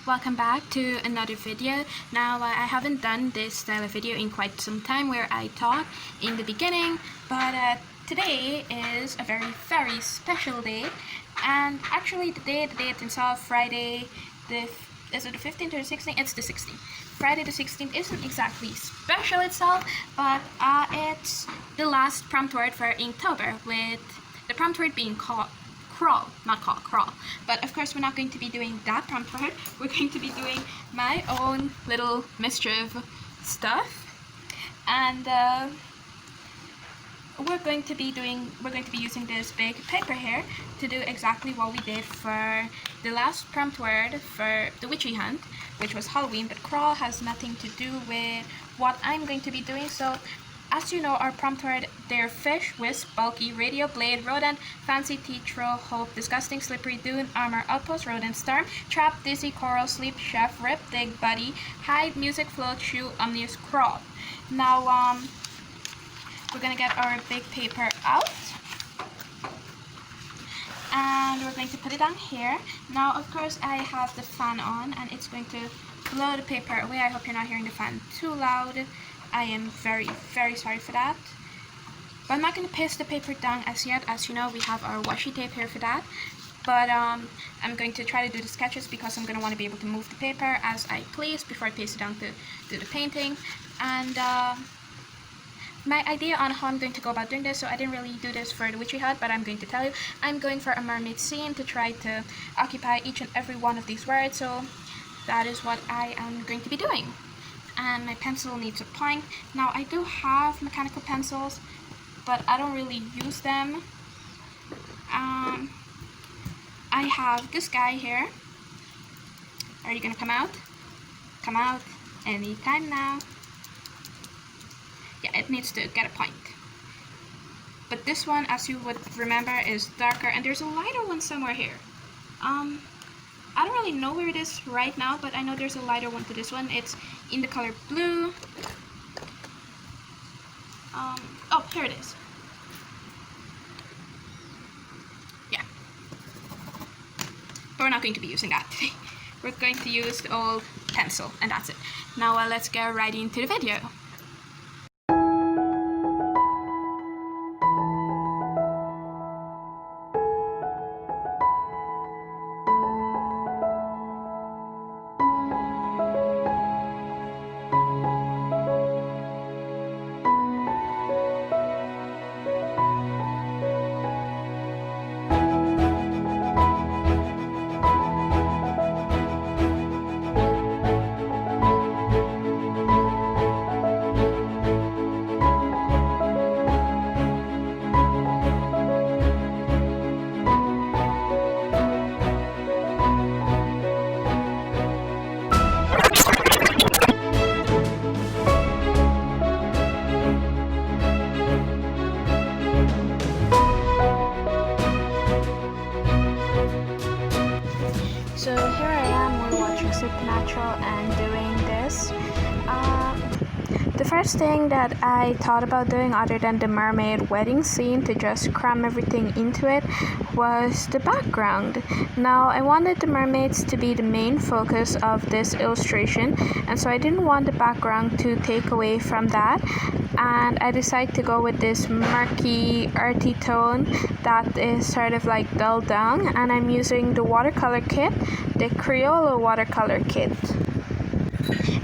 welcome back to another video. Now I haven't done this style of video in quite some time where I talk in the beginning, but today is a very special day, and actually the date itself, Friday is it the 15th or the 16th? It's the 16th. Friday the 16th isn't exactly special itself, but it's the last prompt word for Inktober, with the prompt word being crawl. But of course we're not going to be doing that prompt word. We're going to be doing my own little mischief stuff, and we're going to be using this big paper here to do exactly what we did for the last prompt word for the witchy hunt, which was Halloween. But crawl has nothing to do with what I'm going to be doing. So as you know, our prompt word, they're fish, wisp, bulky, radio, blade, rodent, fancy, teach, row, hope, disgusting, slippery, dune, armor, outpost, rodent, storm, trap, dizzy, coral, sleep, chef, rip, dig, buddy, hide, music, float, shoe, omnious, crawl. Now we're gonna get our big paper out, and we're going to put it on here. Now of course I have the fan on, and it's going to blow the paper away. I hope you're not hearing the fan too loud. I am very sorry for that. But I'm not going to paste the paper down as yet. As you know, we have our washi tape here for that. But I'm going to try to do the sketches because I'm going to want to be able to move the paper as I please before I paste it down to do the painting. And my idea on how I'm going to go about doing this, so I didn't really do this for the witchy hunt, but I'm going to tell you. I'm going for a mermaid scene to try to occupy each and every one of these words. So that is what I am going to be doing. And my pencil needs a point. Now I do have mechanical pencils, but I don't really use them. I have this guy here. Are you gonna come out? Come out anytime now. Yeah, it needs to get a point. But this one, as you would remember, is darker, and there's a lighter one somewhere here. I don't really know where it is right now, but I know there's a lighter one to this one. It's in the color blue. Oh, here it is. Yeah. But we're not going to be using that today. We're going to use the old pencil, and that's it. Now let's get right into the video. So here I am, we're watching Supernatural and doing this. The first thing that I thought about doing, other than the mermaid wedding scene to just cram everything into it, was the background. Now I wanted the mermaids to be the main focus of this illustration, and so I didn't want the background to take away from that, and I decided to go with this murky earthy tone that is sort of like dulled down, and I'm using the watercolor kit, the Crayola watercolor kit.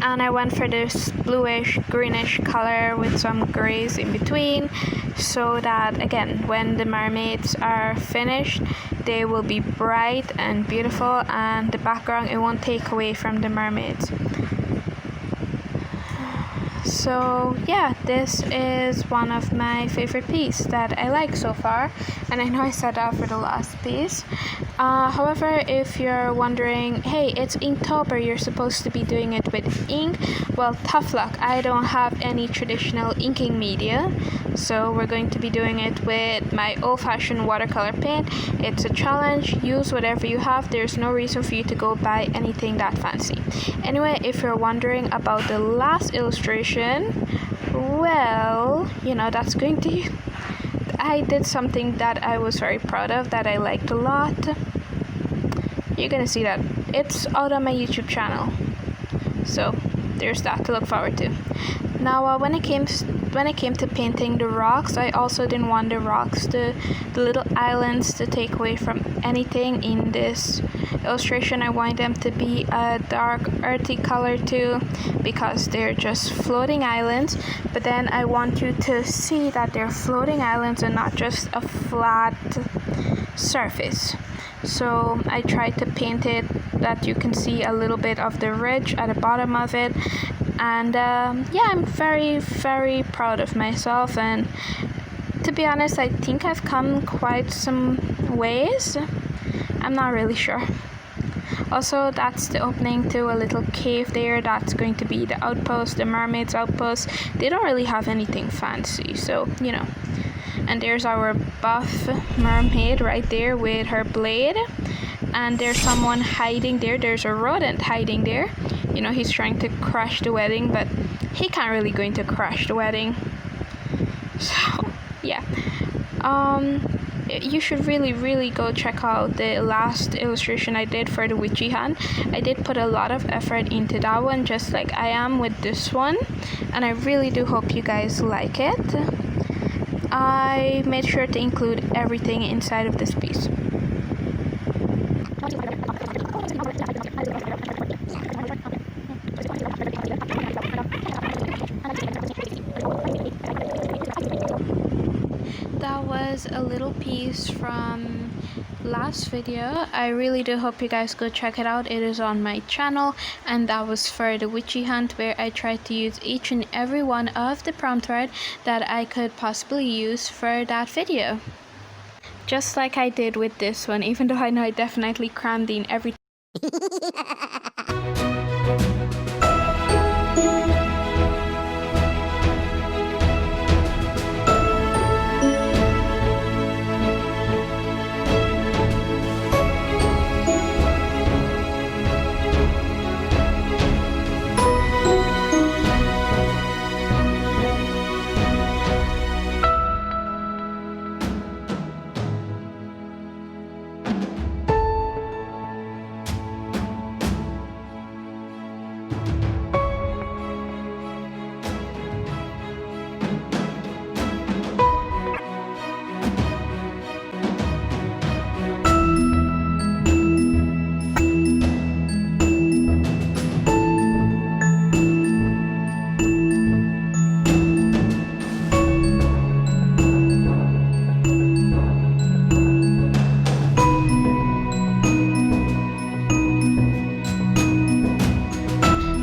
And I went for this bluish greenish color with some grays in between, so that again when the mermaids are finished they will be bright and beautiful, and the background, it won't take away from the mermaids. So yeah, this is one of my favorite pieces that I like so far, and I know I said that for the last piece. However, if you're wondering, hey, it's Inktober, you're supposed to be doing it with ink, well, tough luck, I don't have any traditional inking media, so we're going to be doing it with my old-fashioned watercolor paint. It's a challenge, use whatever you have, there's no reason for you to go buy anything that fancy. Anyway, if you're wondering about the last illustration, well, you know, that's going to... I did something that I was very proud of, that I liked a lot. You're gonna see that it's out on my YouTube channel. So there's that to look forward to. Now when it came to painting the rocks, I also didn't want the rocks, the little islands, to take away from anything in this illustration. I want them to be a dark earthy color too, because they're just floating islands. But then I want you to see that they're floating islands and not just a flat surface. So I tried to paint it that you can see a little bit of the ridge at the bottom of it. And yeah, I'm very, very proud of myself, and to be honest, I think I've come quite some ways. I'm not really sure. Also, that's the opening to a little cave there. That's going to be the outpost, the mermaid's outpost. They don't really have anything fancy, so you know. And there's our buff mermaid right there with her blade. And there's someone hiding there. There's a rodent hiding there. You know, he's trying to crash the wedding, but he can't really going to crash the wedding. So yeah, you should really go check out the last illustration I did for the witchy hunt. I did put a lot of effort into that one, just like I am with this one, and I really do hope you guys like it. I made sure to include everything inside of this piece. That was a little piece from last video. I really do hope you guys go check it out. It is on my channel, and that was for the witchy hunt, where I tried to use each and every one of the prompt word that I could possibly use for that video, just like I did with this one, even though I know I definitely crammed in every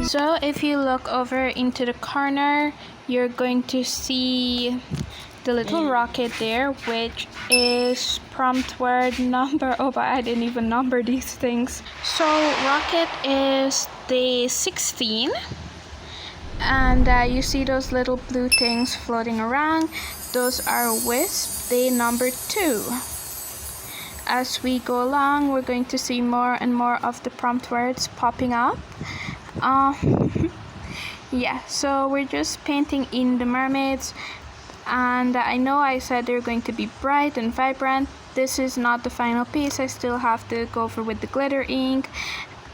So if you look over into the corner, you're going to see the little rocket there, which is prompt word number, oh but I didn't even number these things. So rocket is day 16, and you see those little blue things floating around. Those are wisp, day number 2. As we go along, we're going to see more and more of the prompt words popping up. Yeah, so we're just painting in the mermaids, and I know I said they're going to be bright and vibrant. This is not the final piece. I still have to go over with the glitter ink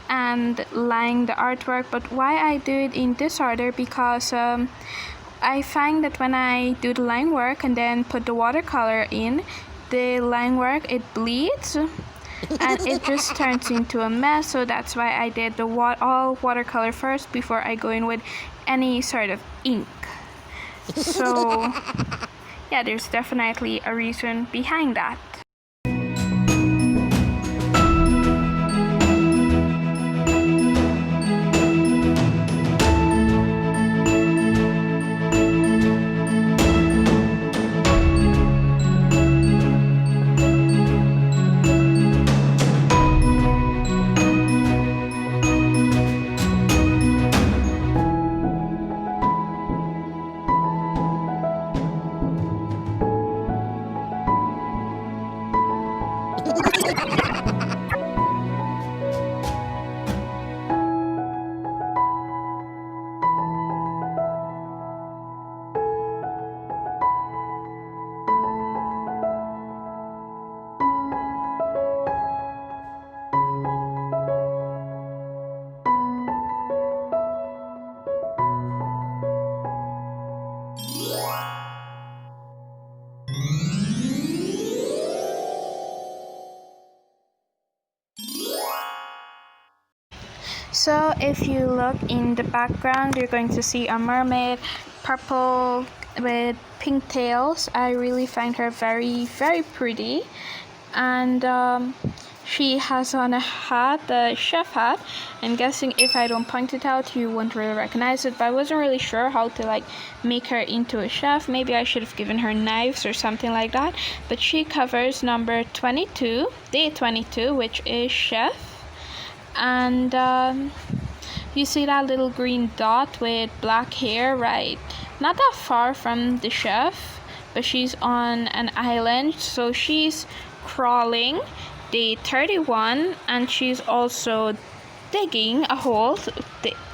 and line the artwork, but why I do it in this order, because I find that when I do the line work and then put the watercolor in, the line work, it bleeds and it just turns into a mess. So that's why I did the all watercolor first before I go in with any sort of ink. So yeah, there's definitely a reason behind that. So if you look in the background, you're going to see a mermaid, purple with pink tails. I really find her very, very pretty. And she has on a hat, the chef hat. I'm guessing if I don't point it out, you won't really recognize it, but I wasn't really sure how to like make her into a chef. Maybe I should have given her knives or something like that. But she covers number 22, day 22, which is chef. And you see that little green dot with black hair, right? Not that far from the chef, but she's on an island, so she's crawling, day 31, and she's also digging a hole,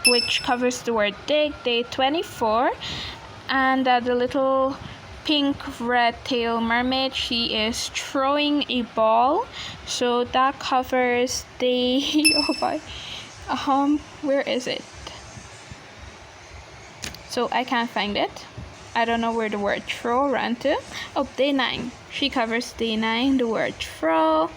which covers the word dig, day 24. And the little pink red tail mermaid, she is throwing a ball, so that covers day oh boy, where is it? So I can't find it. I don't know where the word throw ran to. Oh, day 9. She covers day 9, the word throw.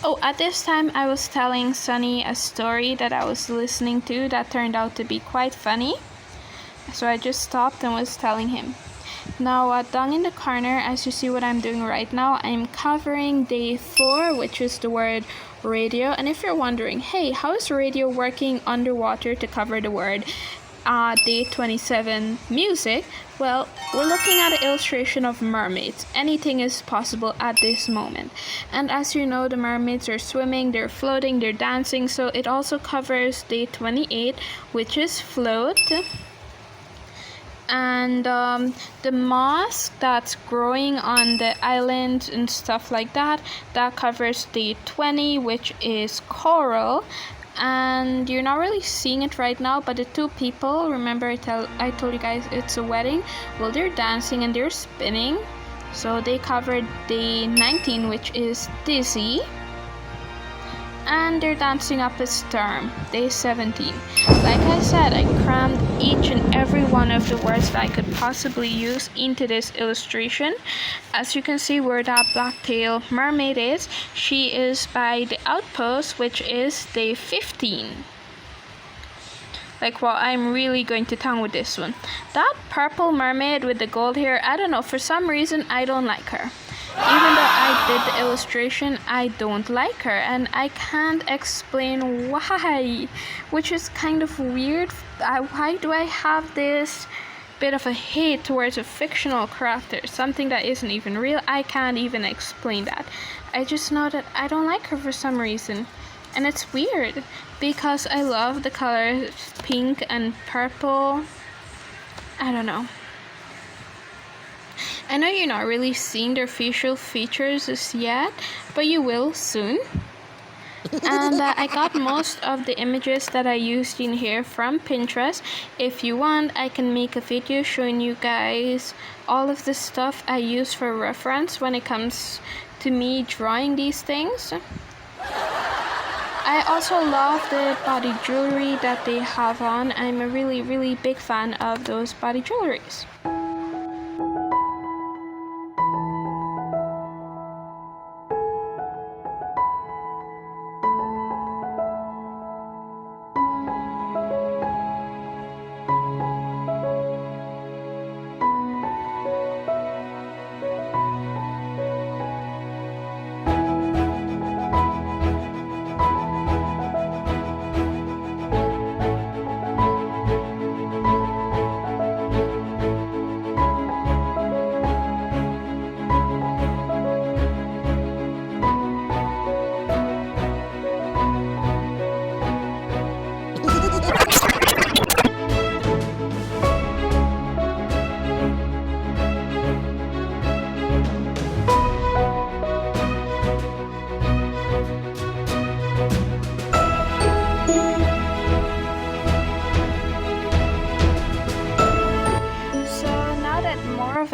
Oh, at this time I was telling Sunny a story that I was listening to that turned out to be quite funny. So I just stopped and was telling him. Now down in the corner, as you see what I'm doing right now, I'm covering day 4, which is the word radio. And if you're wondering, hey, how is radio working underwater to cover the word day 27 music? Well, we're looking at an illustration of mermaids. Anything is possible at this moment. And as you know, the mermaids are swimming, they're floating, they're dancing. So it also covers day 28, which is float. And the moss that's growing on the island and stuff like that, that covers day 20, which is coral. And you're not really seeing it right now, but the two people, remember I told you guys it's a wedding, well, they're dancing and they're spinning, so they covered day 19, which is dizzy, and they're dancing up a storm, day 17. Like I said, I crammed each and every one of the words that I could possibly use into this illustration. As you can see where that black-tailed mermaid is, she is by the outpost, which is day 15. Like, well, I'm really going to town with this one. That purple mermaid with the gold hair, I don't know, for some reason I don't like her. Even though I did the illustration, I don't like her, and I can't explain why, which is kind of weird. Why do I have this bit of a hate towards a fictional character, something that isn't even real? I can't even explain that. I just know that I don't like her for some reason, and it's weird because I love the colors pink and purple. I don't know. I know you're not really seeing their facial features as yet, but you will soon. And I got most of the images that I used in here from Pinterest. If you want, I can make a video showing you guys all of the stuff I use for reference when it comes to me drawing these things. I also love the body jewelry that they have on. I'm a really, really big fan of those body jewelries.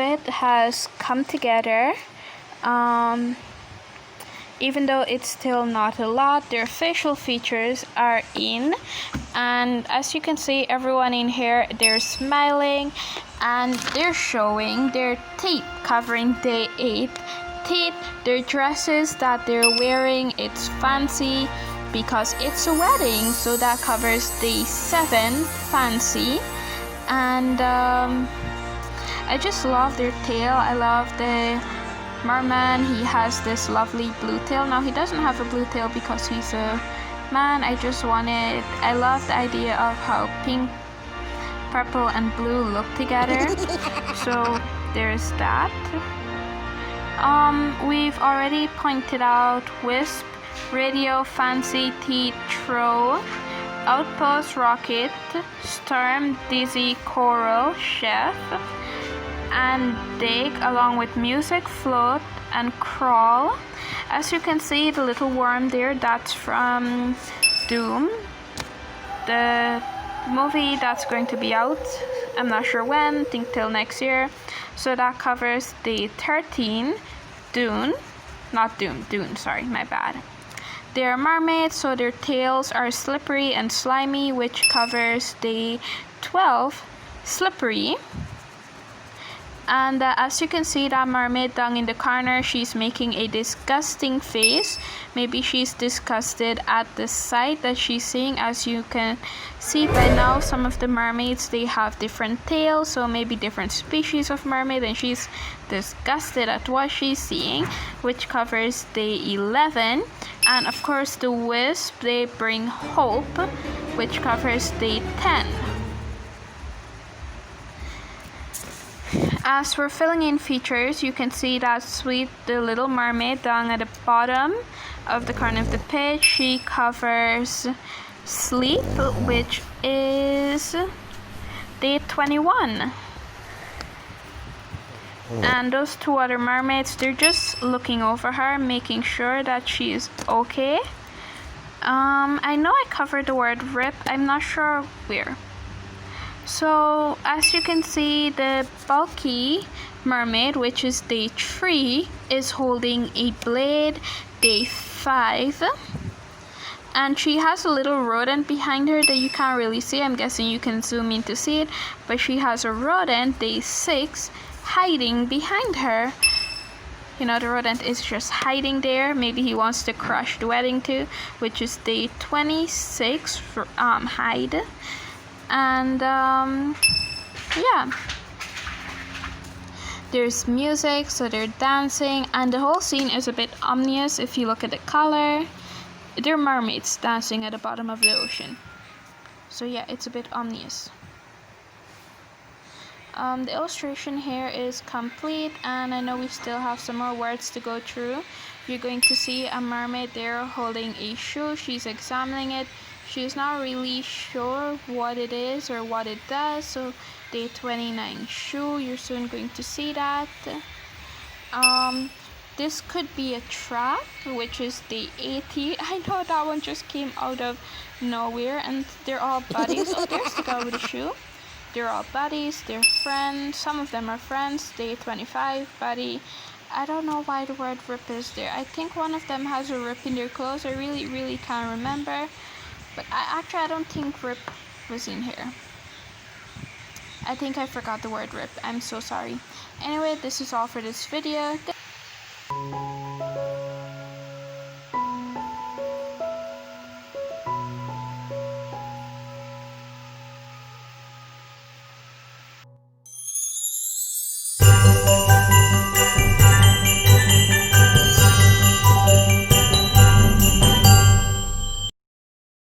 It has come together, even though it's still not a lot. Their facial features are in, and as you can see, everyone in here, they're smiling and they're showing their teeth, covering day 8 teeth. Their dresses that they're wearing, it's fancy, because it's a wedding, so that covers day 7, fancy. And I just love their tail. I love the merman. He has this lovely blue tail. Now he doesn't have a blue tail because he's a man. I love the idea of how pink, purple and blue look together. So there's that. We've already pointed out Wisp, Radio, Fancy, Teeth, Throw, Outpost, Rocket, Storm, Dizzy, Coral, Chef, and Dig, along with Music, Float, and Crawl. As you can see, the little worm there, that's from Doom, the movie that's going to be out. I'm not sure when, think till next year. So that covers day 13, Dune, sorry, my bad. They're mermaids, so their tails are slippery and slimy, which covers day 12, Slippery. And as you can see, that mermaid down in the corner, she's making a disgusting face. Maybe she's disgusted at the sight that she's seeing. As you can see by now, some of the mermaids, they have different tails, so maybe different species of mermaid, and she's disgusted at what she's seeing, which covers day 11. And of course, the Wisp, they bring hope, which covers day 10. As for filling in features, you can see that Sweet, the little mermaid, down at the bottom of the corner of the page. She covers Sleep, which is day 21. And those two other mermaids, they're just looking over her, making sure that she is okay. I know I covered the word rip, I'm not sure where. So as you can see, the bulky mermaid, which is day 3, is holding a blade, day 5. And she has a little rodent behind her that you can't really see. I'm guessing you can zoom in to see it. But she has a rodent, day 6, hiding behind her. You know, the rodent is just hiding there. Maybe he wants to crush the wedding too, which is day 26 for hide. And yeah, there's music, so they're dancing, and the whole scene is a bit ominous if you look at the color. They're mermaids dancing at the bottom of the ocean, so yeah, it's a bit ominous. The illustration here is complete, and I know we still have some more words to go through. You're going to see a mermaid there holding a shoe. She's examining it. She's not really sure what it is or what it does. So day 29 shoe, you're soon going to see that. This could be a trap, which is day 80. I know that one just came out of nowhere, and they're all buddies. Oh, there's the guy with the shoe. They're all buddies, they're friends. Some of them are friends. Day 25, buddy. I don't know why the word rip is there. I think one of them has a rip in their clothes. I really can't remember. But I don't think rip was in here. I think I forgot the word rip. I'm so sorry. Anyway, this is all for this video.